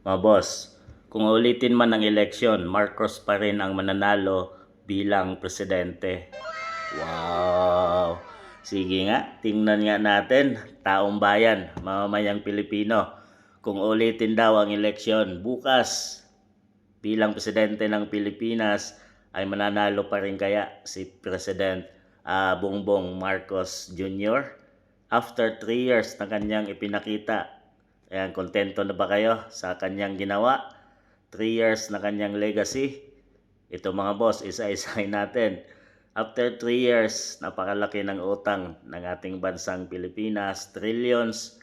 Mga boss, kung ulitin man ang eleksyon, Marcos pa rin ang mananalo bilang presidente. Wow! Sige nga, tingnan nga natin, taong bayan, mamamayang Pilipino. Kung ulitin daw ang eleksyon bukas bilang presidente ng Pilipinas, ay mananalo pa rin kaya si President Bongbong Marcos Jr. After 3 years na kanyang ipinakita. Ayan, kontento na ba kayo sa kanyang ginawa? 3 years na kanyang legacy. Ito mga boss, isa-isahin natin. After 3 years, napakalaki ng utang ng ating bansang Pilipinas, trillions,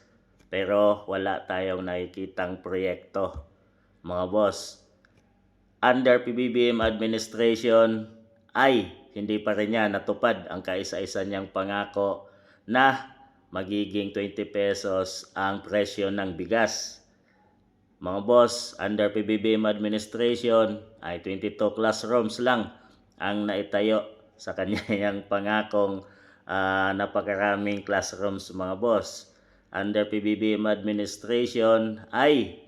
pero wala tayong nakikitang proyekto. Mga boss, under PBBM administration ay hindi pa rin niya natupad ang kaisa-isa niyang pangako na magiging 20 pesos ang presyo ng bigas. Mga boss, under PBBM administration ay 22 classrooms lang ang naitayo sa kanyang pangakong napakaraming classrooms mga boss. Under PBBM administration ay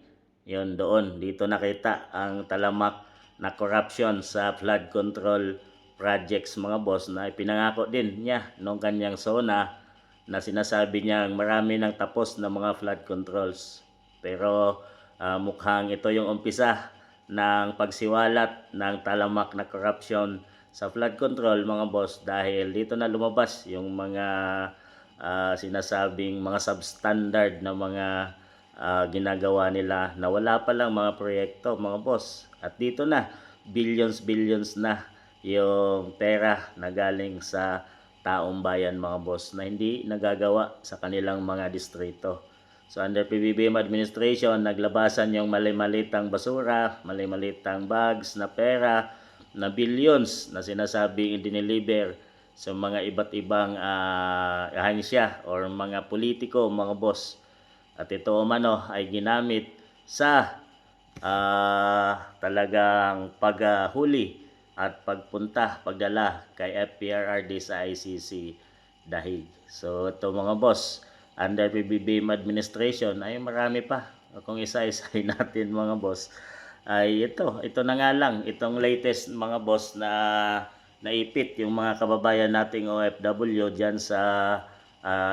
yun doon, dito nakita ang talamak na corruption sa flood control projects mga boss na ipinangako din niya nung kanyang SONA na sinasabi niya marami nang tapos na mga flood controls. Pero mukhang ito yung umpisa ng pagsiwalat ng talamak na corruption sa flood control mga boss dahil dito na lumabas yung mga sinasabing mga substandard na mga ginagawa nila na wala pa lang mga proyekto mga boss. At dito na, billions na yung pera na galing sa taong bayan mga boss na hindi nagagawa sa kanilang mga distrito. So under PBBM administration, naglabasan yung mali-malitang basura, mali-malitang bags na pera na billions na sinasabing i-deliver sa mga iba't ibang ahensya or mga politiko, mga boss. At ito umano ay ginamit sa talagang paghuli at pagdala kay FPRRD sa ICC Dahig. So ito mga boss, under PBBM administration ay marami pa. Kung isa-isahin natin mga boss, ay ito na nga lang, itong latest mga boss na naipit yung mga kababayan nating OFW dyan sa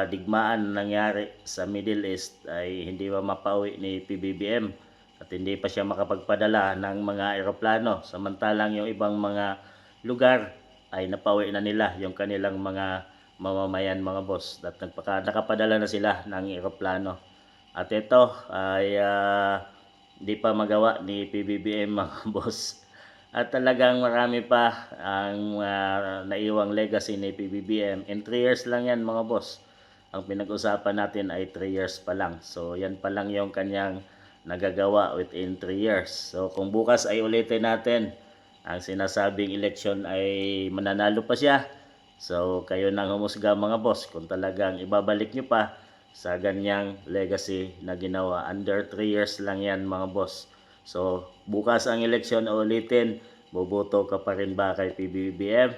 digmaan nangyari sa Middle East ay hindi ba mapauwi ni PBBM at hindi pa siya makapagpadala ng mga eroplano samantalang yung ibang mga lugar ay napauwi na nila yung kanilang mga mamamayan mga boss at nakapadala na sila ng eroplano at ito ay hindi pa magawa ni PBBM mga boss at talagang marami pa ang naiwang legacy ni PBBM. In 3 years lang yan mga boss. Ang pinag-usapan natin ay 3 years pa lang. So yan pa lang yung kanyang nagagawa within 3 years. So kung bukas ay ulitin natin, ang sinasabing election ay mananalo pa siya. So kayo nang humusga mga boss kung talagang ibabalik nyo pa sa ganyang legacy na ginawa. Under 3 years lang yan mga boss. So, bukas ang eleksyon ulitin, boboto ka pa rin ba kay PBBM?